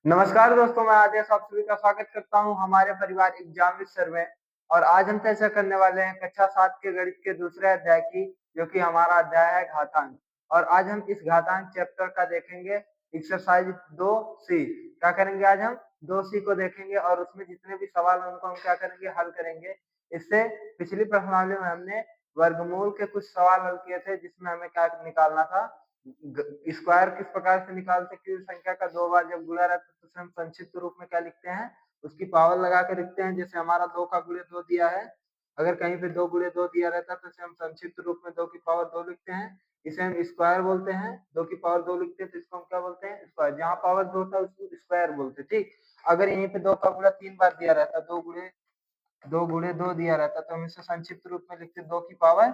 नमस्कार दोस्तों, मैं आदेश आप सभी का स्वागत करता हूं हमारे परिवार एग्जाम विद सर में। और आज हम चर्चा करने वाले हैं कक्षा 7 के गणित के दूसरे अध्याय की, जो कि हमारा अध्याय है घातांक। और आज हम इस घातांक चैप्टर का देखेंगे एक्सरसाइज 2C। क्या करेंगे आज हम 2C को देखेंगे और उसमें जितने भी सवाल हैं उनको हम क्या करेंगे, हल करेंगे। इससे पिछली प्रश्नावली में हमने वर्गमूल के कुछ सवाल हल किए थे, जिसमें हमें क्या निकालना था, स्क्वायर किस प्रकार से निकाल सकते हैं। संख्या का दो बार जब गुणा रहता है तो उसे हम संक्षिप्त रूप में क्या लिखते हैं, उसकी पावर लगा के लिखते हैं। जैसे हमारा 2 का गुणे 2 दिया है, अगर कहीं पे 2 गुणे 2 दिया रहता है तो इसे हम संक्षिप्त रूप में 2 की पावर 2 लिखते हैं। इसे हम स्क्वायर बोलते हैं। 2 की पावर 2 लिखते हैं तो इसको हम क्या बोलते हैं, स्क्वायर। जहां पावर 2 था उसको स्क्वायर बोलते हैं। ठीक। अगर यहीं पे 2 का गुणा 3 बार दिया रहता, 2 गुणे 2 दिया रहता, तो हम इसे संक्षिप्त रूप में लिखते 2 की पावर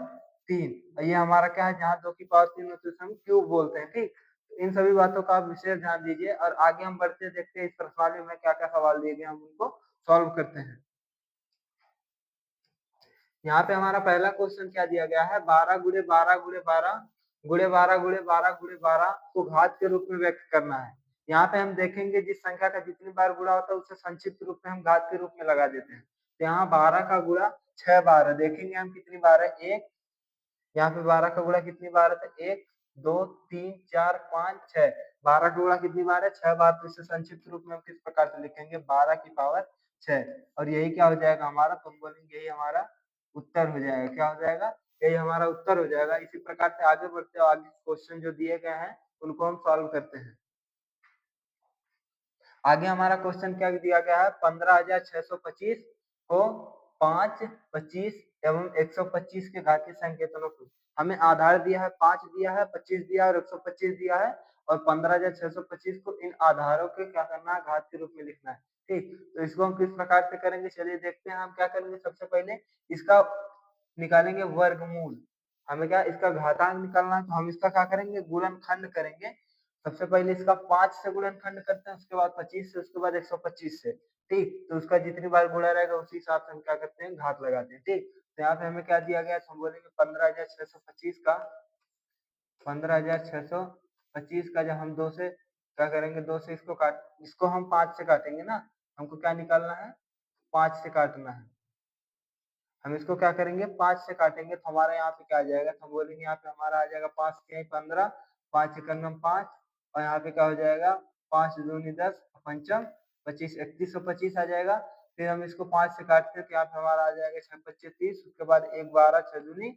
3। और ये हमारा क्या है, जहाँ 2 की पावर 3 होती है उसे हम क्यूब बोलते हैं। ठीक। तो इन सभी बातों का आप विशेष ध्यान दीजिए और आगे हम बढ़ते देखते हैं इस प्रश्नावली में क्या क्या सवाल दिए गए, हम उनको सॉल्व करते हैं। यहाँ पे हमारा पहला क्वेश्चन क्या दिया गया है, 12 गुणे 12 गुणे 12 गुणे 12 गुणे 12 गुणे 12 को घात के रूप में व्यक्त करना है। यहाँ पे हम देखेंगे जिस संख्या का जितनी बार गुणा होता है उसे संक्षिप्त रूप में हम घात के रूप में लगा देते हैं। तो यहाँ 12 का गुणा 6 बार है, देखेंगे हम कितनी बार है, एक। यहाँ पे 12 का गुणा कितनी बार है, तो 1 2 3 4 5 6। 12 का गुणा कितनी बार है, 6 बार। तो इसे संक्षिप्त रूप में हम किस प्रकार से लिखेंगे, 12 की पावर 6। और यही क्या हो जाएगा हमारा, तुम बोलेंगे यही हमारा उत्तर हो जाएगा। क्या हो जाएगा, यही हमारा उत्तर हो जाएगा। इसी प्रकार से आगे बढ़ते हो, आगे क्वेश्चन जो दिए गए हैं उनको हम सॉल्व करते हैं। आगे हमारा क्वेश्चन क्या दिया गया है, 15,625 को 5, 25 एवं 125 के घातीय संकेतनों को, हमें आधार दिया है 5 दिया है, 25 दिया है और 125 दिया है। और 15,625 को इन आधारों के क्या करना है, घात के रूप में लिखना है। ठीक। तो इसको हम किस प्रकार से करेंगे, चलिए देखते हैं। हम क्या करेंगे, सबसे पहले इसका निकालेंगे वर्गमूल। हमें क्या इसका घातांक निकालना है, तो हम इसका क्या करेंगे, गुणनखंड करेंगे। सबसे पहले इसका 5 से गुणनखंड करते हैं, उसके बाद 25 से, उसके बाद 125 से। ठीक। तो उसका जितनी बार गुणा रहेगा उसी हिसाब से हम क्या करते हैं, घात लगाते हैं। ठीक। तो यहाँ पे हमें क्या दिया गया, तो हम बोलेंगे 15,625 का, 15,625 का जब हम 2 से क्या करेंगे, 2 से इसको हम 5 से काटेंगे ना। हमको क्या निकालना है, 5 से काटना है। हम इसको क्या करेंगे, 5 से काटेंगे तो हमारा यहाँ पे क्या आ जाएगा, तो हम बोलेंगे यहाँ पे हमारा आ जाएगा 5 के 15, 5 एकम 5। और यहाँ पे क्या हो जाएगा, 5 दूनी 10, पंचम 25, 3125 आ जाएगा। फिर हम इसको 5 से काटते हैं तो यहाँ पे हमारा आ जाएगा 6 25 30, उसके बाद 1 12, 6 दूनी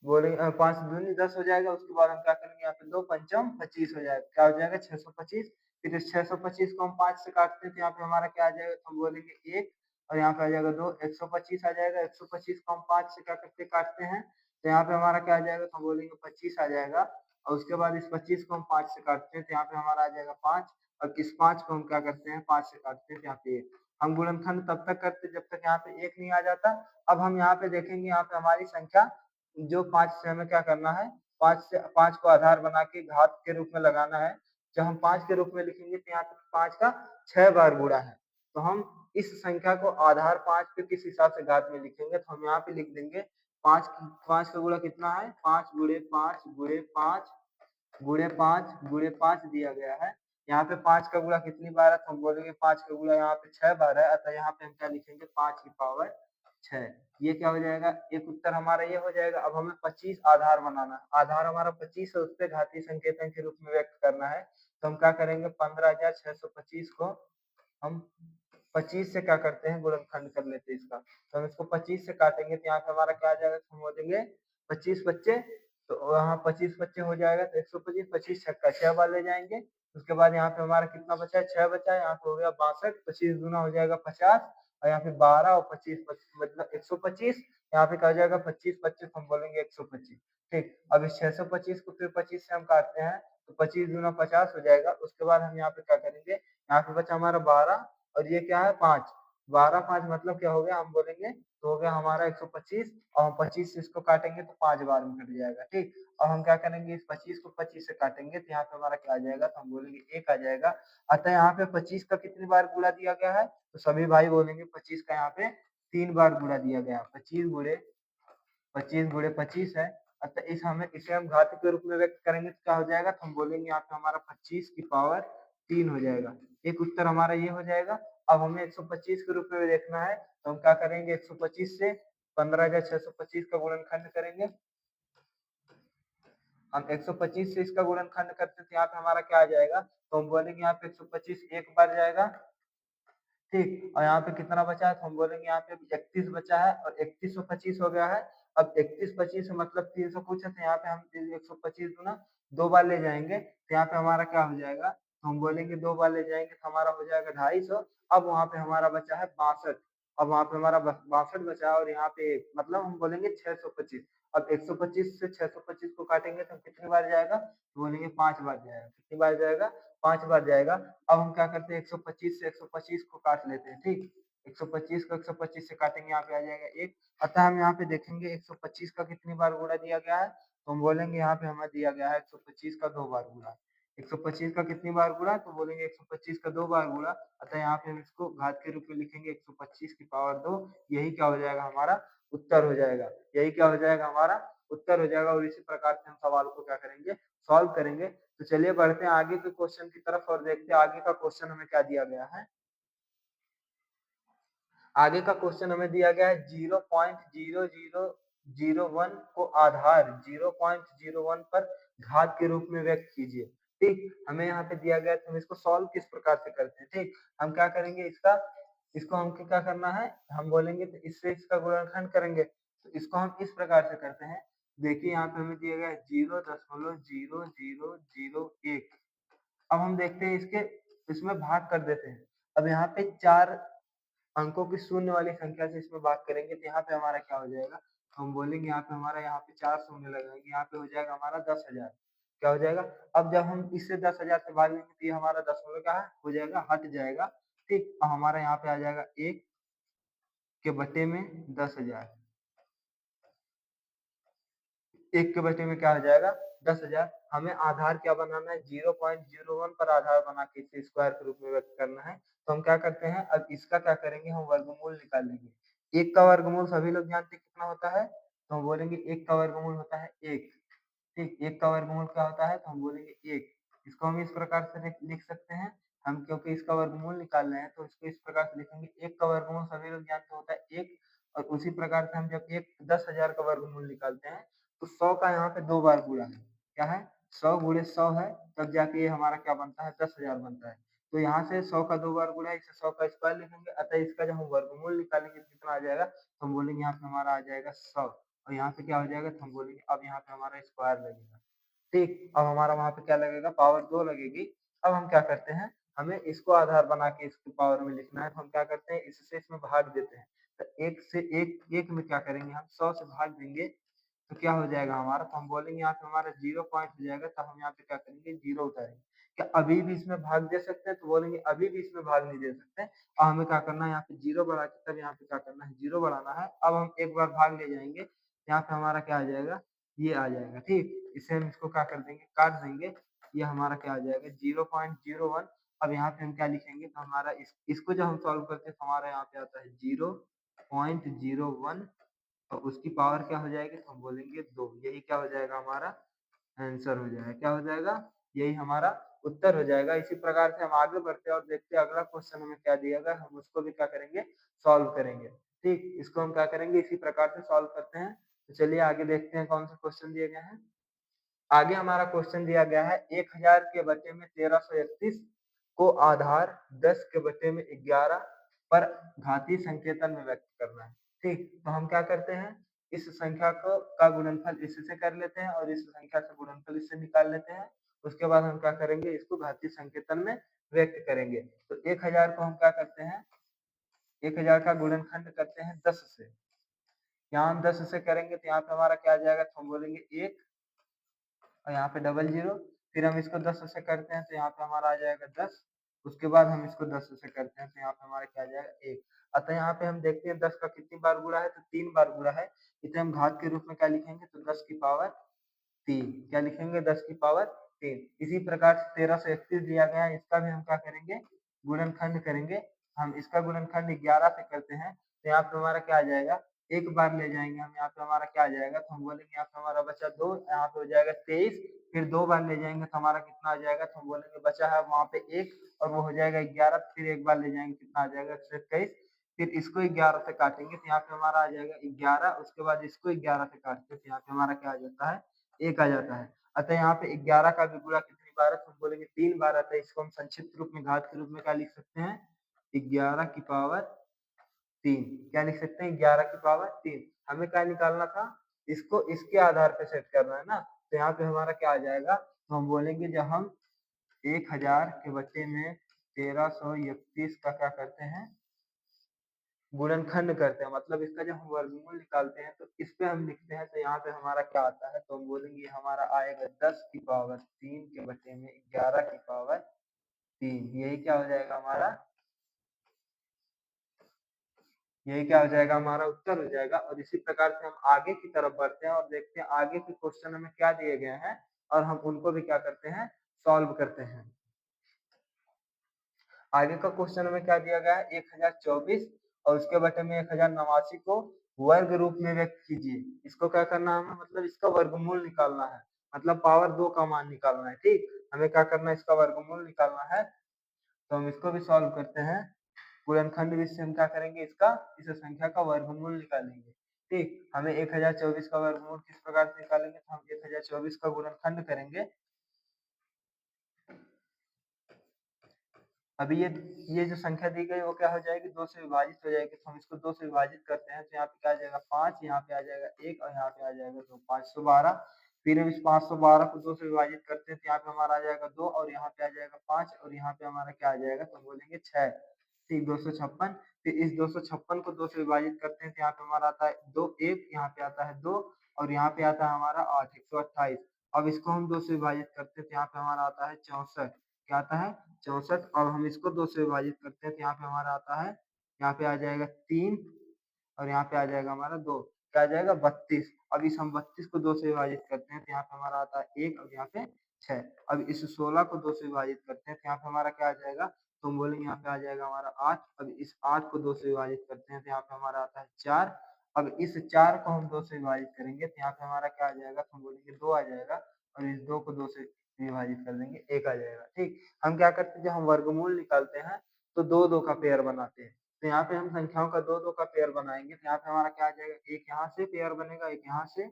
बोलेंगे 5 दूनी 10 हो जाएगा। उसके बाद हम क्या करेंगे, यहाँ पे 2 पंचम 25 हो जाएगा। क्या हो जाएगा, 625। फिर इस 625 को हम 5 से काटते हैं तो यहाँ पे हमारा क्या आ जाएगा, तो हम बोलेंगे 1। और यहाँ पे आ जाएगा 2, 125 आ जाएगा। 125 को हम 5 से क्या करते काटते हैं, तो यहाँ पे हमारा क्या आ जाएगा, तो हम बोलेंगे 25 आ जाएगा। और उसके बाद इस 25 को हम 5 से काटते हैं तो यहाँ पे हमारा आ जाएगा 5। और इस 5 को हम क्या करते हैं, 5 से काटते हैं तो यहाँ पे 1। हम गुणनखंड तब तक करते हैं जब तक यहाँ पे 1 नहीं आ जाता। अब हम यहाँ पे देखेंगे, यहाँ पे हमारी संख्या जो 5 से हमें क्या करना है, 5 को आधार बना के घात के रूप में लगाना है। जब हम 5 के रूप में लिखेंगे तो यहाँ पे 5 का 6 बार गुणा है। तो हम इस संख्या को आधार 5 पे किस हिसाब से घात में लिखेंगे, तो हम यहाँ पे लिख देंगे 5 का गुणा कितना है, 5 गुणे 5 गुणे 5 गुणे 5 गुणे 5 दिया गया है। यहाँ पे 5 का गुणा कितनी बार है, तो हम बोलेंगे 5 का गुणा यहाँ पे 6 बार है। अतः यहाँ पे हम क्या लिखेंगे, 5 की पावर 6। ये क्या हो जाएगा, एक उत्तर हमारा ये हो जाएगा। अब हमें 25 आधार बनाना है। आधार हमारा 25 है, उस पे घातीय संकेतन के रूप में व्यक्त करना है। तो हम क्या करेंगे, 15,625 को हम 25 से क्या करते हैं, गुणनखंड कर लेते हैं इसका। तो हम इसको 25 से काटेंगे तो यहाँ पे हमारा क्या आ जाएगा, तो हम बोलेंगे 25 बच्चे, तो वहाँ 25 बच्चे हो जाएगा तो 125, 25 छक्का 6 बार ले जाएंगे। उसके बाद यहाँ पे हमारा कितना बचा है, 6 बचा है। यहाँ पे हो गया 62, 25 दूना हो जाएगा 50। और यहाँ पे 12 और 25 मतलब 125। यहाँ पे क्या हो जाएगा, 25 25 हम बोलेंगे 125। ठीक। अब इस 625 को फिर 25 से हम काटते हैं तो 25 दूना 50 हो जाएगा। उसके बाद हम यहाँ पे क्या करेंगे, यहाँ पे बचा हमारा 12 और ये क्या है 5। 12 5 मतलब क्या हो गया, हम बोलेंगे तो हो गया हमारा 125। और हम 25 से इसको काटेंगे तो 5 बार में कट जाएगा। ठीक। अब हम क्या करेंगे, इस 25 को 25 से काटेंगे तो यहाँ पे हमारा क्या आ जाएगा, तो हम बोलेंगे 1 आ जाएगा। अतः यहाँ पे 25 का कितनी बार गुणा दिया गया है, तो सभी भाई बोलेंगे 25 का यहाँ पे 3 बार गुणा दिया गया। 25 गुणे 25 है। अतः इसे हम घात के रूप में व्यक्त करेंगे तो क्या हो जाएगा, तो हम बोलेंगे यहाँ पे हमारा 25 की पावर 3 हो जाएगा। एक उत्तर हमारा ये हो जाएगा। अब हमें 125 के रूप में देखना है, तो हम क्या करेंगे 125 से 15,625 का गुणनखंड करेंगे। हम 125 से इसका गुणनखंड करते हैं तो यहाँ पे हमारा क्या आ जाएगा, तो हम बोलेंगे यहाँ पे 125 एक बार जाएगा, ठीक। और यहाँ पे कितना बचा है, तो हम बोलेंगे यहाँ पे 31 बचा है और 31 और 25 हो गया है। अब 31 25 मतलब 300 कुछ है, तो यहाँ पे हम 125 गुना 2 बार ले जाएंगे, तो यहाँ पे हमारा क्या हो जाएगा, तो हम बोलेंगे 2 बार ले जाएंगे तो हमारा हो जाएगा 250। अब वहाँ पे हमारा बचा है 62। अब वहाँ पे हमारा 62 बचा है और यहाँ पे मतलब हम बोलेंगे 625। अब 125 से 625 को काटेंगे तो कितनी बार जाएगा, तो बोलेंगे 5 बार जाएगा। कितनी बार जाएगा, 5 बार जाएगा। अब हम क्या करते हैं 125 से 125 को काट लेते हैं, ठीक। 125 को 125 से काटेंगे, यहाँ पे आ जाएगा 1। अतः हम यहाँ पे देखेंगे 125 का कितनी बार गुणा दिया गया है, तो हम बोलेंगे यहाँ पे हमें दिया गया है 125 का 2 बार गुणा। 125 का कितनी बार गुणा, तो बोलेंगे 125 का 2 बार गुणा। अतः यहाँ पे हम इसको घात के रूप में लिखेंगे 125 की पावर 2। यही क्या हो जाएगा, हमारा उत्तर हो जाएगा। यही क्या हो जाएगा, हमारा उत्तर हो जाएगा। और इसी प्रकार से हम सवाल को क्या करेंगे, सॉल्व करेंगे। तो चलिए बढ़ते हैं आगे के क्वेश्चन की तरफ और देखते हैं आगे का क्वेश्चन हमें क्या दिया गया है। आगे का क्वेश्चन हमें दिया गया है 0.0001 को आधार 0.01 पर घात के रूप में व्यक्त कीजिए, ठीक। हमें यहाँ पे दिया गया है, तो हम इसको सॉल्व किस प्रकार से करते हैं, ठीक। हम क्या करेंगे, इसको हमको क्या करना है, हम बोलेंगे तो इससे इसका गुणनखंड करेंगे, तो इसको हम इस प्रकार से करते हैं। देखिए यहाँ पे हमें दिया गया है 0.0001। अब हम देखते हैं इसमें भाग कर देते हैं। अब यहाँ पे 4 अंकों की शून्य वाली संख्या से इसमें भाग करेंगे तो यहाँ पे हमारा क्या हो जाएगा, तो हम बोलेंगे यहाँ पे हमारा यहाँ पे 4 शून्य लगाएंगे, यहाँ पे हो जाएगा हमारा 10,000। क्या हो जाएगा, अब जब हम इससे 10,000 से भाग लेंगे तो ये हमारा दशमलव क्या है, हो जाएगा, हट जाएगा, ठीक। अब हमारा यहाँ पे आ जाएगा 1 के बटे में 10,000। 1 के बटे में क्या हो जाएगा, 10,000। हमें आधार क्या बनाना है, 0.01 पर आधार बना के इसे स्क्वायर के रूप में व्यक्त करना है। तो हम क्या करते हैं, अब इसका क्या करेंगे, हम वर्गमूल निकालेंगे। 1 का वर्गमूल सभी लोग जानते हैं कितना होता है, तो हम बोलेंगे 1 का वर्गमूल होता है 1, ठीक। 1 का वर्गमूल क्या होता है, तो हम बोलेंगे 1। इसको हम इस प्रकार से लिख सकते हैं। हम क्योंकि इसका वर्गमूल निकाल रहे हैं तो इसको इस प्रकार से लिखेंगे, 1 का वर्गमूल सभी लोग जानते होता है 1। और उसी प्रकार से हम जब 10,000 का वर्गमूल निकालते हैं तो 100 का यहाँ पे 2 बार गुणा है। क्या है, 100 गुणे 100 है, तब जाके ये हमारा क्या बनता है, 10,000 बनता है। तो यहाँ से 100 का 2 बार गुणा है, इसे 100 का स्क्वायर लिखेंगे। अतः इसका जब हम वर्गमूल निकालेंगे तो कितना आ जाएगा, तो हम बोलेंगे यहाँ पे हमारा आ जाएगा 100। और यहाँ पे क्या हो जाएगा, तो हम बोलेंगे अब यहाँ पे हमारा स्क्वायर लगेगा, ठीक। अब हमारा वहाँ पे क्या लगेगा, पावर 2 लगेगी। अब हम क्या करते हैं, हमें इसको आधार बना के इसकी पावर में लिखना है, तो हम क्या करते हैं, इससे इसमें भाग देते हैं। तो 1 से 1 में क्या करेंगे, हम 100 से भाग देंगे तो क्या हो जाएगा हमारा, तो हम बोलेंगे यहाँ पे हमारा 0 पॉइंट हो जाएगा, तो हम यहाँ पे क्या करेंगे, 0 उतारेंगे। क्या अभी भी इसमें भाग दे सकते हैं, तो बोलेंगे अभी भी इसमें भाग नहीं दे सकते। और हमें क्या करना है, यहाँ पे 0 बढ़ा के तब यहाँ पे क्या करना है, 0 बढ़ाना है। अब हम एक बार भाग ले जाएंगे, यहाँ पे हमारा क्या आ जाएगा, ये आ जाएगा, ठीक। इसे हम इसको क्या कर देंगे, काट देंगे। ये हमारा क्या आ जाएगा, 0.01। अब यहाँ पे हम क्या लिखेंगे, तो हमारा इसको जब हम सॉल्व करते हैं तो हमारा यहाँ पे आता है 0.01 और उसकी पावर क्या हो जाएगी, तो हम बोलेंगे 2। यही क्या हो जाएगा, हमारा आंसर हो जाएगा। क्या हो जाएगा, यही हमारा उत्तर हो जाएगा। इसी प्रकार से हम आगे बढ़ते हैं और देखते हैं अगला क्वेश्चन हमें क्या दिया गया, हम उसको भी क्या करेंगे, सॉल्व करेंगे, ठीक। इसको हम क्या करेंगे, इसी प्रकार से सॉल्व करते हैं। तो चलिए आगे देखते हैं कौन से क्वेश्चन दिए गए हैं। आगे हमारा क्वेश्चन दिया गया है 1000 के बटे में 1331 को आधार 10 के बटे में 11 पर घातीय संकेतन में व्यक्त करना है, ठीक। तो हम क्या करते हैं, इस संख्या को का गुणनफल इससे कर लेते हैं और इस संख्या का गुणनफल इससे निकाल लेते हैं। उसके बाद हम क्या करेंगे, इसको घातीय संकेतन में व्यक्त करेंगे। तो 1000 को हम क्या करते हैं, 1000 का गुणनखंड करते हैं 10 से। यहाँ हम 10 से करेंगे तो यहाँ पे हमारा क्या आ जाएगा, तो हम बोलेंगे 1 और यहाँ पे डबल 0। फिर हम इसको 10 से करते हैं तो यहाँ पे हमारा आ जाएगा 10। उसके बाद हम इसको 10 से करते हैं तो यहाँ पे हमारा क्या आ जाएगा 1। अतः यहाँ पे हम देखते हैं 10 का कितनी बार गुणा है, तो 3 बार गुणा है। इसे हम घात के रूप में क्या लिखेंगे, तो 10 की पावर 3। क्या लिखेंगे, 10 की पावर 3। इसी प्रकार से 1331 दिया गया है, इसका भी हम क्या करेंगे, गुणनखंड करेंगे। हम इसका गुणनखंड 11 से करते हैं तो यहाँ पे हमारा क्या आ जाएगा, एक बार ले जाएंगे हम, यहाँ पे हमारा क्या आ जाएगा, तो हम बोलेंगे यहाँ पे हमारा बचा 2, यहाँ पे हो जाएगा 23, फिर 2 बार ले जाएंगे तो हमारा कितना आ जाएगा, तो हम बोलेंगे बचा है वहाँ पे 1 और वो हो जाएगा 11, फिर एक बार ले जाएंगे कितना आ जाएगा 21, फिर इसको 11 से काटेंगे तो यहाँ पे हमारा आ जाएगा 11, उसके बाद इसको 11 से काटते हैं तो यहाँ पे हमारा क्या आ जाता है, 1 आ जाता है। अतः यहाँ पे 11 का भी गुणा कितनी बार है, तो हम बोलेंगे 3 बार आता है। इसको हम संक्षिप्त रूप में घात के रूप में क्या लिख सकते हैं, 11 की पावर 3। क्या लिख सकते हैं, 11 की पावर 3। हमें क्या निकालना था, इसको इसके आधार पे सेट करना है ना, तो यहाँ पे हमारा क्या आ जाएगा, तो हम बोलेंगे जब हम 1000 के बट्टे में 1331 का क्या करते हैं, गुणनखंड करते हैं, मतलब इसका जब हम वर्गमूल निकालते हैं तो इस पे हम लिखते हैं, तो यहाँ पे हमारा क्या आता है, तो हम बोलेंगे हमारा आएगा 10 की पावर 3 के बटे में 11 की पावर 3। यही क्या हो जाएगा हमारा, यही क्या हो जाएगा, हमारा उत्तर हो जाएगा। और इसी प्रकार से हम आगे की तरफ बढ़ते हैं और देखते हैं आगे के क्वेश्चन हमें क्या दिए गए हैं और हम उनको भी क्या करते हैं, सॉल्व करते हैं। आगे का क्वेश्चन हमें क्या दिया गया है, 1024 और उसके बटे में 1089 को वर्ग रूप में व्यक्त कीजिए। इसको क्या करना है हमें, मतलब इसका वर्गमूल निकालना है, मतलब पावर 2 का मान निकालना है। ठीक, हमें क्या करना है, इसका वर्गमूल निकालना है, तो हम इसको भी सॉल्व करते हैं। गुणनखंड विधि से हम क्या करेंगे, इसका इस संख्या का वर्गमूल निकालेंगे। ठीक, हमें 1024 का वर्गमूल किस प्रकार से निकालेंगे, तो हम 1024 का गुणनखंड करेंगे। अभी ये जो संख्या दी गई वो क्या हो जाएगी, 2 से विभाजित हो जाएगी, तो हम इसको 2 से विभाजित करते हैं, तो यहाँ पे क्या आ जाएगा 5, यहाँ पे आ जाएगा 1 और यहाँ पे आ जाएगा 2, 512। फिर हम इस 512 को 2 से विभाजित करते हैं, तो यहाँ पे हमारा आ जाएगा 2 और यहाँ पे आ जाएगा 5 और यहाँ पे हमारा क्या आ जाएगा, तो बोलेंगे 6। ठीक, 256। फिर इस 256 को 2 से विभाजित करते हैं, तो यहाँ पे हमारा आता है 2, 1 यहाँ पे आता है 2 और यहाँ पे आता है हमारा 8, 128। अब इसको हम 2 से विभाजित करते हैं, तो यहाँ पे हमारा आता है 64। क्या आता है, 64। अब हम इसको 2 से विभाजित करते हैं, तो यहाँ पे हमारा आता है, यहाँ पे आ जाएगा 3 और यहाँ पे आ जाएगा हमारा 2, क्या आ जाएगा 32। अब इस हम 32 को 2 से विभाजित करते हैं, तो यहाँ पे हमारा आता है 1 और यहाँ पे 6। अब इस 16 को 2 से विभाजित करते हैं, तो यहाँ पे हमारा क्या आ जाएगा, तो हम बोलेंगे यहाँ पे आ जाएगा हमारा 8। अब इस 8 को 2 से विभाजित करते हैं, तो यहाँ पे हमारा आता है 4। अब इस 4 को हम 2 से विभाजित करेंगे, तो यहाँ पे हमारा क्या आ जाएगा, तो हम बोलेंगे 2 आ जाएगा और इस 2 को 2 से विभाजित कर देंगे, 1 आ जाएगा। ठीक, हम क्या करते हैं, जब हम वर्गमूल निकालते हैं तो 2-2 का पेयर बनाते हैं, तो यहाँ पे हम संख्याओं का 2-2 का पेयर बनाएंगे, तो यहाँ पे हमारा क्या आ जाएगा, एक यहाँ से पेयर बनेगा, एक यहाँ से,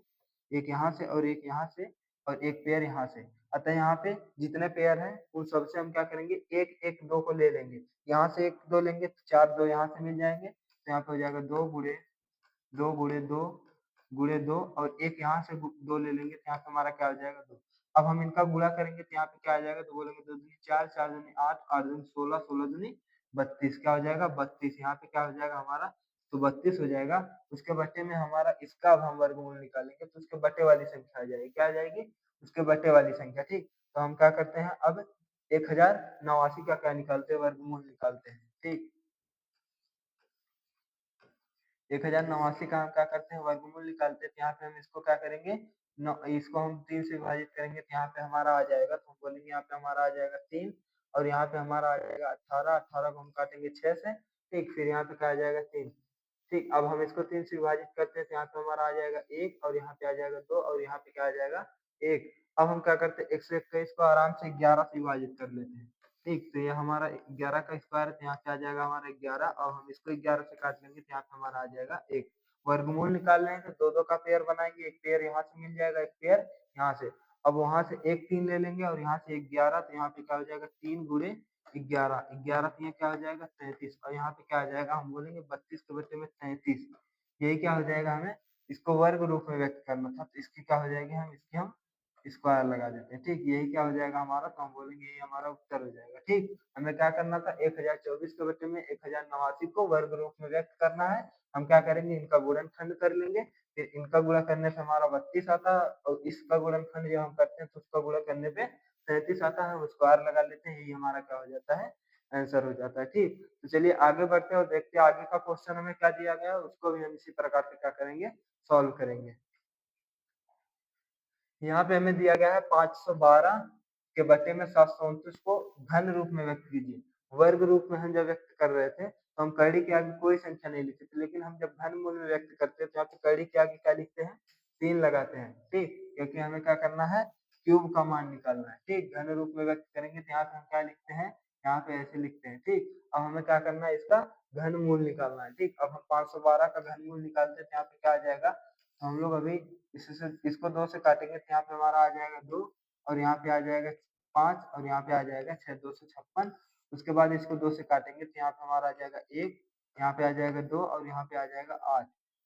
एक यहाँ से और एक यहाँ से और एक पेयर यहाँ से। अतः यहाँ पे जितने पेयर हैं उन सबसे हम क्या करेंगे, एक एक 2 को ले लेंगे, यहाँ से 1 2 लेंगे तो 4 2 यहाँ से मिल जाएंगे, तो यहाँ पे हो जाएगा 2 गुणे 2 गुणे 2 गुणे 2 और एक यहाँ से 2 ले लेंगे, तो यहाँ पे हमारा क्या हो जाएगा 2। अब हम इनका गुणा करेंगे तो यहाँ पे क्या आ जाएगा, तो बोलेंगे 2 दूनी 4, 4 दूनी 8, 8 दूनी 16, 16 दूनी 32। क्या हो जाएगा 32। यहाँ पे क्या हो जाएगा हमारा, तो 32 हो जाएगा। उसके बटे में हमारा इसका अब हम वर्गमूल निकालेंगे, तो उसके बटे वाली संख्या आ जाएगी, क्या आ जाएगी, उसके बटे वाली संख्या। ठीक, तो हम क्या करते हैं, अब 1089 का क्या निकालते हैं, वर्गमूल निकालते हैं। ठीक, 1089 का हम क्या करते हैं, वर्गमूल निकालते हैं, तो यहाँ पे हम इसको क्या करेंगे, इसको हम 3 से विभाजित करेंगे, तो यहाँ पे हमारा आ जाएगा, तो हम बोलेंगे यहाँ पे हमारा आ जाएगा 3 और यहाँ पे हमारा आ जाएगा 18, 18 को हम काटेंगे 6 से। ठीक, फिर यहाँ पे क्या आ जाएगा 3। ठीक, अब हम इसको 3 से विभाजित करते हैं, तो यहाँ पे हमारा आ जाएगा 1 और यहाँ पे आ जाएगा 2 और यहाँ पे क्या आ जाएगा 1। अब हम क्या करते हैं, 121 को आराम से 11 से विभाजित कर लेते हैं। ठीक, तो ये हमारा 11 का स्क्वायर है, तो यहाँ पे आ जाएगा हमारा 11 और हम इसको 11 से काट लेंगे, तो यहाँ पे हमारा आ जाएगा 1। वर्गमूल निकाल रहे हैं तो 2-2 का पेयर बनाएंगे, एक पेयर यहाँ से मिल जाएगा, एक पेयर यहाँ से। अब वहां से एक 3 ले लेंगे और यहाँ से 11, तो यहाँ पे क्या हो जाएगा 3 गुणे 11, 11 तो ये क्या हो जाएगा 33 और यहाँ पे क्या आ जाएगा, हम बोलेंगे 32 के बटे में 33। यही क्या हो जाएगा, हमें इसको वर्ग रूप में व्यक्त करना था, तो इसकी क्या हो जाएगी, हम इसकी हम स्क्वायर लगा देते हैं। ठीक, यही क्या हो जाएगा हमारा, तो हम बोलेंगे यही हमारा उत्तर हो जाएगा। ठीक, हमें क्या करना था, 1024 के बटे में 1089 को वर्ग रूप में व्यक्त करना है। हम क्या करेंगे, इनका गुणनखंड कर लेंगे, फिर इनका गुणा करने से हमारा 32 आता है और इसका गुणनखंड जब हम करते हैं तो उसका गुणा करने पे 33 आता है, हम स्क्वायर लगा लेते हैं, यही हमारा क्या हो जाता है, आंसर हो जाता है। ठीक, तो चलिए आगे बढ़ते हैं और देखते हैं आगे का क्वेश्चन हमें क्या दिया गया है, उसको भी हम इसी प्रकार से क्या करेंगे, सॉल्व करेंगे। यहाँ पे हमें दिया गया है 512 के बटे में 729 को घन रूप में व्यक्त कीजिए। वर्ग रूप में हम जब व्यक्त कर रहे थे तो हम कड़ी के आगे कोई संख्या नहीं लिखते थे, लेकिन हम जब घनमूल में व्यक्त करते हैं तो यहाँ पे कड़ी के आगे क्या लिखते हैं? 3 लगाते हैं, ठीक? क्योंकि हमें क्या करना है? क्यूब का मान निकालना है, ठीक? घन रूप में व्यक्त करेंगे तो यहाँ पे हम क्या लिखते हैं? यहाँ पे ऐसे लिखते हैं, ठीक? अब हमें क्या करना है? इसका घनमूल निकालना है, ठीक? अब हम 512 का घनमूल निकालते हैं तो यहाँ पे क्या आ जाएगा? हम लोग अभी इसको 2 से काटेंगे तो यहाँ पे हमारा आ जाएगा 2 और यहाँ पे आ जाएगा 5 और यहाँ पे आ जाएगा 6, 256। उसके बाद इसको 2 से काटेंगे तो यहाँ पे हमारा आ जाएगा 1, यहाँ पे आ जाएगा 2 और यहाँ पे आ जाएगा 8।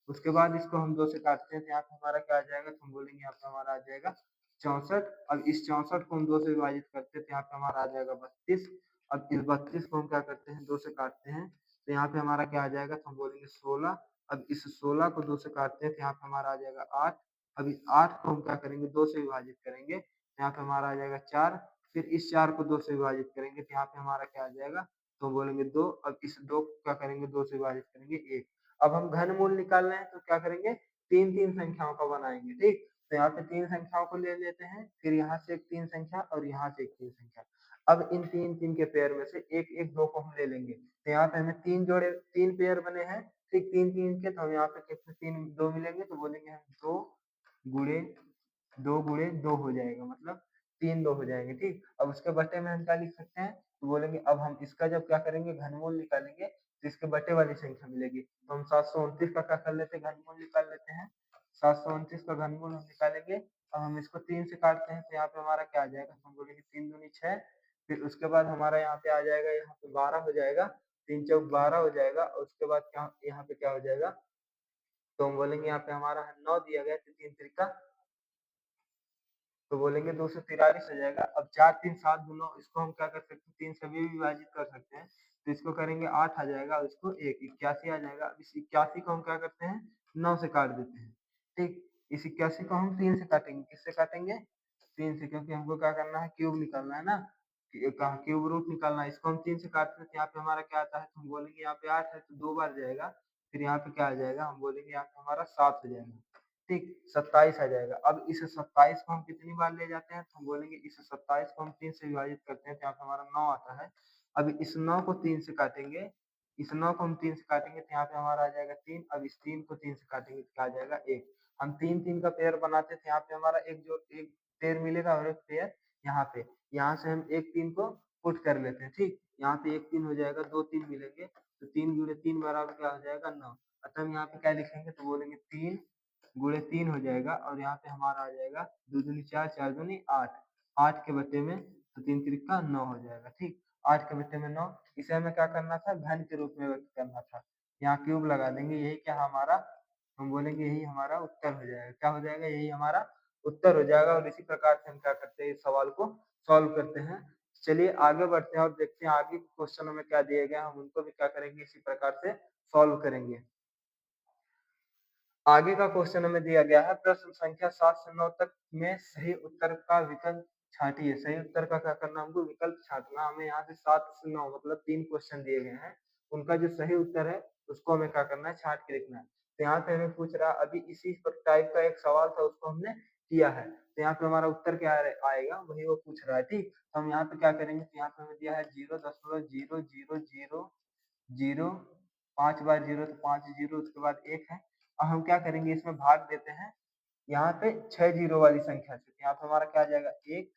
उसके बाद इसको हम 2 से काटते हैं तो यहाँ पे हमारा क्या आ जाएगा? तो हम बोलेंगे यहाँ पे हमारा आ जाएगा 64। अब इस 64 को हम 2 से विभाजित करते हैं तो यहाँ पे हमारा आ जाएगा 32। अब इस 32 को हम क्या करते हैं? 2 से काटते हैं तो यहाँ पे हमारा क्या आ जाएगा? तो हम बोलेंगे 16। अब इस 16 को 2 से काटते हैं तो यहाँ पे हमारा आ जाएगा 8। अब इस 8 को हम क्या करेंगे? 2 से विभाजित करेंगे तो यहाँ पे हमारा आ जाएगा 4। फिर इस 4 को 2 से विभाजित करेंगे तो यहाँ पे हमारा क्या आ जाएगा? तो बोलेंगे 2। अब इस 2 को क्या करेंगे? 2 से विभाजित करेंगे 1। अब हम घनमूल निकाल रहे हैं तो क्या करेंगे? 3-3 संख्याओं का बनाएंगे, ठीक? तो यहाँ पे 3 संख्याओं को ले लेते हैं, फिर यहाँ से एक 3 संख्या और यहाँ से एक 3 संख्या। अब इन 3-3 के पेयर में से एक-एक 2 को हम ले लेंगे। तो यहाँ पे हमें 3 पेयर बने हैं, ठीक? 3-3 के, तो हम यहाँ पे कितने 3 2 मिलेंगे तो बोलेंगे हम 2 गुणे 2 गुणे 2 हो जाएगा, मतलब 3 2 हो जाएंगे, ठीक? अब उसके बटे में हम क्या लिख सकते हैं? तो बोलेंगे अब हम इसका जब क्या करेंगे? घनमूल निकालेंगे तो इसके बटे वाली संख्या मिलेगी। तो हम 729 का क्या कर लेते हैं? घनमूल निकाल लेते हैं। 729 का घनमूल हम निकालेंगे। अब हम इसको 3 से काटते हैं तो यहाँ पे हमारा क्या आ जाएगा? तो हम बोलेंगे 3 दूनी 6। फिर उसके बाद हमारा यहाँ पे आ जाएगा, यहाँ पे 12 हो जाएगा, 3 चौक 12 हो जाएगा और उसके बाद क्या यहाँ पे क्या हो जाएगा? तो हम बोलेंगे यहाँ पे हमारा 9 दिया गया है, तो 3 त्रिका तो बोलेंगे 243 हो जाएगा। अब 4 3 7 गुना इसको हम क्या कर सकते हैं? 3 से भी विभाजित कर सकते हैं। तो इसको करेंगे 8 आ जाएगा और इसको 1 81 आ जाएगा। अब इस 81 को हम क्या करते हैं? 9 से काट देते हैं, ठीक? इस 81 को हम 3 से काटेंगे। किससे काटेंगे? 3 से, क्योंकि हमको क्या करना है? क्यूब निकालना है ना, क्यूब रूट निकालना है। इसको हम 3 से काटते हैं तो यहाँ पे हमारा क्या आता है? तो हम बोलेंगे यहाँ पे 8 है तो 2 बार जाएगा। फिर यहाँ पे क्या आ जाएगा? हम बोलेंगे यहाँ पे हमारा 7 हो जाएगा, ठीक? 27 आ जाएगा। अब इस 27 को हम कितनी बार ले जाते हैं? तो हम बोलेंगे इस 27 को हम 3 से विभाजित करते हैं तो यहाँ पे हमारा 9 आता है। अब इस 9 को 3 से काटेंगे, इस 9 को हम 3 से काटेंगे तो यहाँ पे हमारा आ जाएगा 3। अब इस 3 को 3 से काटेंगे तो क्या आ जाएगा? 1। हम 3-3 का पेयर बनाते थे, यहाँ पे हमारा एक पेयर मिलेगा और एक पेयर यहाँ पे। यहाँ से हम एक 3 को पुट कर लेते हैं, ठीक? यहाँ पे एक 3 हो जाएगा, 2 3 मिलेंगे तो 3 गुणे 3 बराबर क्या हो जाएगा? 9। अतः हम यहाँ पे क्या लिखेंगे? तो बोलेंगे 3 गुणे 3 हो जाएगा और यहाँ पे हमारा आ जाएगा 2 दूनी 4, 4 दूनी 8। 8 के बटे में तो 3 त्रिका 9 हो जाएगा, ठीक? 8 के बटे में 9। इसे हमें क्या करना था? घन के रूप में व्यक्त करना था। यहाँ क्यूब लगा देंगे, यही क्या हमारा, हम बोलेंगे यही हमारा उत्तर हो जाएगा। क्या हो जाएगा? यही हमारा उत्तर हो जाएगा। और इसी प्रकार से हम क्या करते हैं? इस सवाल को सॉल्व करते हैं। चलिए आगे बढ़ते हैं और देखते हैं आगे के क्वेश्चनों में क्या दिए गए हैं, हम उनको भी क्या करेंगे? इसी प्रकार से सॉल्व करेंगे। आगे का क्वेश्चन हमें दिया गया है, प्रश्न संख्या 7 से 9 तक में सही उत्तर का विकल्प छांटिए। सही उत्तर का क्या करना? हमको विकल्प छांटना। हमें यहाँ से 7 से 9 मतलब 3 क्वेश्चन दिए गए हैं, उनका जो सही उत्तर है उसको हमें क्या करना है? छांट के लिखना है। तो यहाँ पे हमें पूछ रहा है, अभी इसी टाइप का एक सवाल था उसको हमने किया है, तो यहाँ पे हमारा उत्तर क्या आएगा वही वो पूछ रहा है, ठीक? तो हम यहाँ पे क्या करेंगे? तो यहाँ पे हमें दिया है 0.0000 जीरो, 5 बार 0 तो 5 जीरो, उसके बाद 1 है। अब हम क्या करेंगे? इसमें भाग देते हैं यहाँ पे 6 जीरो वाली संख्या से। यहाँ पे हमारा क्या आ जाएगा? 1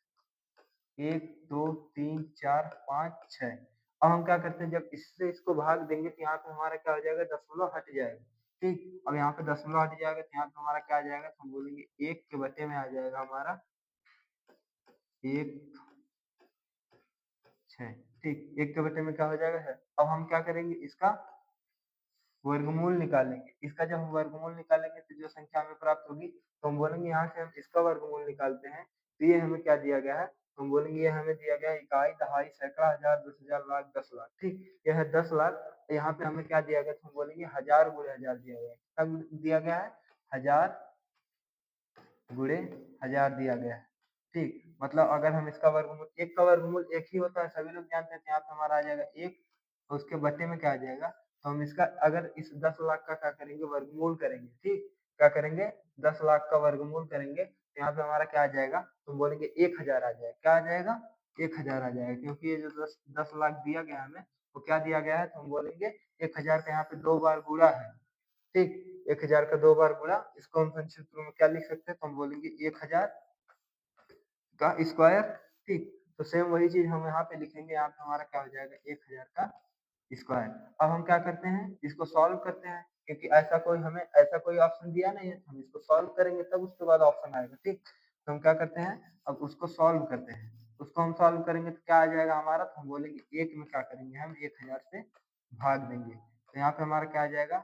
1 2 3 4 5 6। अब हम क्या करते हैं? जब इससे इसको भाग देंगे तो यहाँ पे हमारा क्या हो जाएगा? दशमलव हट जाएगा, ठीक? अब यहाँ पे दशमलव हट जाएगा तो यहाँ पे हमारा क्या आ जाएगा? तो हम बोलेंगे 1 के बटे में आ जाएगा हमारा 1 6, ठीक? 1 के बटे में क्या हो जाएगा? है। अब हम क्या करेंगे? इसका वर्गमूल निकालेंगे। इसका जब हम वर्गमूल निकालेंगे तो जो संख्या हमें प्राप्त होगी, तो हम बोलेंगे यहाँ से हम इसका वर्गमूल निकालते हैं तो ये हमें क्या दिया गया है? हम बोलेंगे ये हमें दिया गया है इकाई, दहाई, सैकड़ा, हजार, 10,000, लाख, 10 लाख, ठीक? यह है 10 लाख। यहाँ पे हमें क्या दिया गया? तो हम बोलेंगे 1000 गुणे 1000 दिया गया है। कब दिया गया है? 1000 गुणे 1000 दिया गया है, ठीक? मतलब अगर हम इसका वर्गमूल, एक का वर्गमूल एक ही होता है, सभी लोग जानते हैं। यहाँ पे हमारा आ जाएगा 1 और उसके बटे में क्या आ जाएगा? तो हम इसका अगर इस 10 लाख का क्या करेंगे? वर्गमूल करेंगे, ठीक? क्या करेंगे? 10 लाख का वर्गमूल करेंगे तो यहाँ पे हमारा क्या आ जाएगा? तो हम बोलेंगे 1000 आ जाएगा। क्या आ जाएगा? 1000 आ जाएगा, क्योंकि ये जो 10 लाख दिया गया हमें वो क्या दिया गया है, तो हम बोलेंगे 1000 का यहाँ पे 2 बार गुणा है, ठीक? 1000 का 2 बार गुणा, इसको हम संक्षिप्त रूप में क्या लिख सकते हैं, तो हम बोलेंगे 1000 का स्क्वायर, ठीक? तो सेम वही चीज़ हम यहाँ पे लिखेंगे, यहाँ पे हमारा क्या हो जाएगा 1000 का स्क्वायर। अब हम क्या करते हैं, इसको सॉल्व करते हैं, क्योंकि ऐसा कोई ऑप्शन दिया नहीं है, हम इसको सॉल्व करेंगे तब उसके बाद ऑप्शन आएगा, ठीक? तो हम क्या करते हैं, अब उसको सॉल्व करते हैं। उसको हम सॉल्व करेंगे तो क्या आ जाएगा हमारा, तो हम बोलेंगे 1 में क्या करेंगे, हम 1000 से भाग देंगे। तो यहाँ पे हमारा क्या आ जाएगा,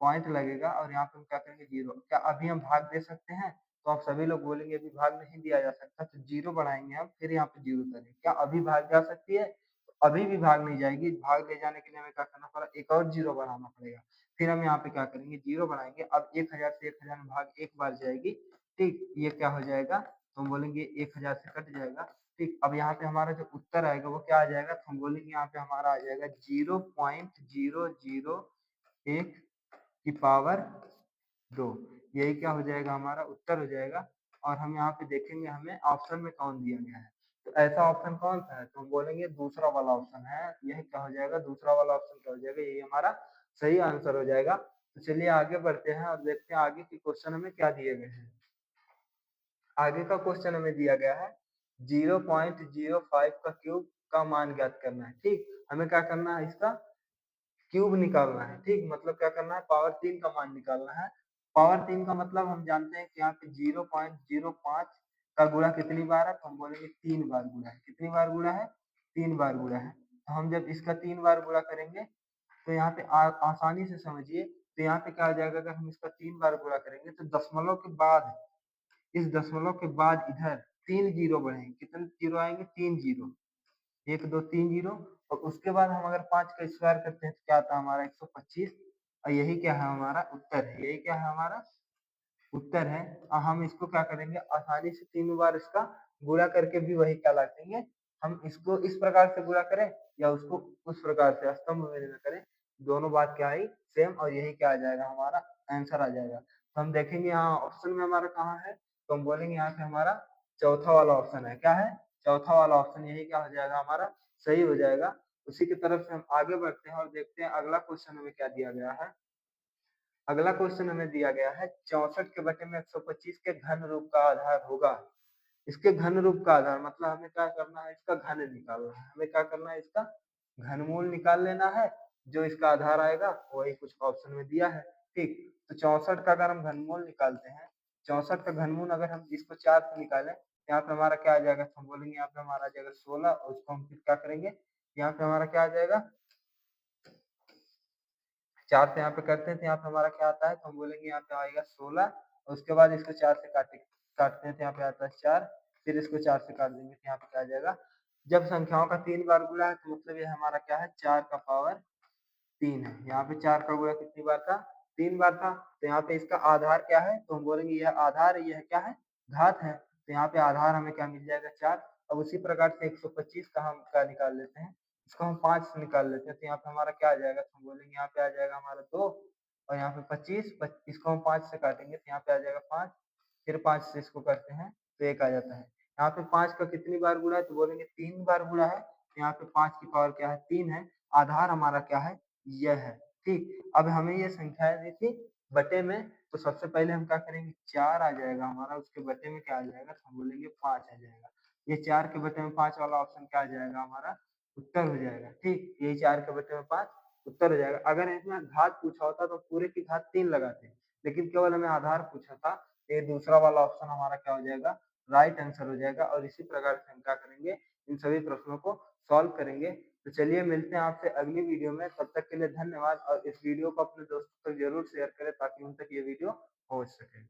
पॉइंट लगेगा और यहाँ पे हम क्या करेंगे 0। क्या अभी हम भाग दे सकते हैं? तो आप सभी लोग बोलेंगे अभी भाग नहीं दिया जा सकता, तो 0 बढ़ाएँगे हम, फिर यहाँ पे 0 करेंगे। क्या अभी भाग जा सकती है? अभी भी भाग नहीं जाएगी, भाग ले जाने के लिए हमें क्या करना पड़ा, एक और 0 बढ़ाना पड़ेगा। फिर हम यहाँ पे क्या करेंगे, 0 बढ़ाएँगे। अब 1000 से 1000 में भाग एक बार जाएगी, ठीक? ये क्या हो जाएगा, तो हम बोलेंगे 1000 से कट जाएगा, ठीक? अब यहाँ पे हमारा जो उत्तर आएगा वो क्या आ जाएगा, तो हम बोलेंगे यहाँ पे हमारा आ जाएगा 0.001 की पावर 2। यही क्या हो जाएगा, हमारा उत्तर हो जाएगा। और हम यहाँ पे देखेंगे हमें ऑप्शन में कौन दिया गया है, तो ऐसा ऑप्शन कौन सा है, तो हम बोलेंगे दूसरा वाला ऑप्शन है। यह क्या हो जाएगा, दूसरा वाला ऑप्शन क्या हो जाएगा, यही हमारा सही आंसर हो जाएगा। तो चलिए आगे बढ़ते हैं और देखते हैं आगे के क्वेश्चन हमें क्या दिए गए हैं। आगे का क्वेश्चन हमें दिया गया है 0.05 का क्यूब का मान ज्ञात करना है, ठीक? हमें क्या करना है, इसका क्यूब निकालना है, ठीक? मतलब क्या करना है, पावर 3 का मान निकालना है। पावर 3 का मतलब हम जानते हैं कि यहाँ पे 0.05 का गुणा कितनी बार है, तो हम बोलेंगे 3 बार गुणा है। कितनी बार गुणा है, 3 बार गुणा है। तो हम जब इसका 3 बार गुणा करेंगे तो यहाँ पे आसानी से समझिए, तो यहाँ पे क्या हो जाएगा, अगर हम इसका 3 बार गुणा करेंगे तो दशमलव के बाद, इस दशमलव के बाद इधर 3 जीरो बढ़ेंगे। कितने जीरो आएंगे, 3 जीरो, 1 2 3 जीरो। और उसके बाद हम अगर 5 का स्क्वायर करते हैं तो क्या आता है हमारा 125। और यही क्या है, हमारा उत्तर है। यही क्या है, हमारा उत्तर है। और हम इसको क्या करेंगे, आसानी से 3 बार इसका गुणा करके भी वही क्या लाएंगे, हम इसको इस प्रकार से गुणा करें या उसको उस प्रकार से स्तंभ में करें, दोनों बात क्या आई, सेम। और यही क्या आ जाएगा, हमारा आंसर आ जाएगा। तो हम देखेंगे यहाँ ऑप्शन में हमारा कहाँ है, तो हम बोलेंगे यहाँ पे हमारा चौथा वाला ऑप्शन है। क्या है, चौथा वाला ऑप्शन। यही क्या हो जाएगा, हमारा सही हो जाएगा। उसी की तरफ से हम आगे बढ़ते हैं और देखते हैं अगला क्वेश्चन हमें क्या दिया गया है। अगला क्वेश्चन हमें दिया गया है 64 के बटे में 125 के घन रूप का आधार होगा। इसके घन रूप का आधार मतलब हमें क्या करना है, इसका घन निकालना है। हमें क्या करना है, इसका घनमूल निकाल लेना है। जो इसका आधार आएगा वही कुछ ऑप्शन में दिया है, ठीक? तो 64 का अगर हम घनमूल निकालते हैं, 64 का घनमूल अगर हम इसको 4 से निकालें, यहाँ पे हमारा क्या आ जाएगा, तो हम बोलेंगे यहाँ पे हमारा आ जाएगा 16। और उसको हम फिर क्या करेंगे, यहाँ पे हमारा क्या आ जाएगा, 4 से यहाँ पे करते हैं तो यहाँ पे हमारा क्या आता है, तो हम बोलेंगे यहाँ पे आएगा 16। और उसके बाद इसको 4 से काटते हैं तो यहाँ पे आता है 4। फिर इसको 4 से काट देंगे तो यहाँ पे क्या आ जाएगा। जब संख्याओं का 3 बार गुणा है तो मतलब ये हमारा क्या है, 4 का पावर 3 है। यहाँ पे 4 का गुणा कितनी बार था, 3 बार था। तो यहाँ पे इसका आधार क्या है, तो हम बोलेंगे यह आधार है, यह क्या है, घात है। तो यहाँ पे आधार हमें क्या मिल जाएगा, 4। अब उसी प्रकार से 125 का हम क्या निकाल लेते हैं, इसको हम 5 से निकाल लेते हैं। तो यहाँ पे हमारा क्या आ जाएगा, तो हम बोलेंगे यहाँ पे आ जाएगा हमारा 2। और यहाँ पे 25, इसको हम 5 से काटेंगे तो यहाँ पे आ जाएगा 5। फिर 5 से इसको करते हैं तो 1 आ जाता है। यहाँ पे 5 का कितनी बार गुणा है, तो बोलेंगे 3 बार गुणा है। तो यहाँ पे 5 की पावर क्या है, 3 है। आधार हमारा क्या है, यह है, ठीक? अब हमें ये संख्याएं दी थी बटे में, तो सबसे पहले हम क्या करेंगे, 4 आ जाएगा हमारा, उसके बटे में क्या आ जाएगा, तो हम बोलेंगे 5 आ जाएगा। ये 4 के बटे में 5 वाला ऑप्शन क्या आ जाएगा, हमारा उत्तर हो जाएगा, ठीक? यही 4 के बटे में 5 उत्तर हो जाएगा। अगर इसमें घात पूछा होता तो पूरे की घात 3 लगाते, लेकिन केवल हमें आधार पूछा था। ये दूसरा वाला ऑप्शन हमारा क्या हो जाएगा, राइट आंसर हो जाएगा। और इसी प्रकार से हम क्या करेंगे, इन सभी प्रश्नों को सॉल्व करेंगे। तो चलिए मिलते हैं आपसे अगली वीडियो में, तब तक के लिए धन्यवाद। और इस वीडियो को अपने दोस्तों तक जरूर शेयर करें ताकि उन तक ये वीडियो पहुंच सके।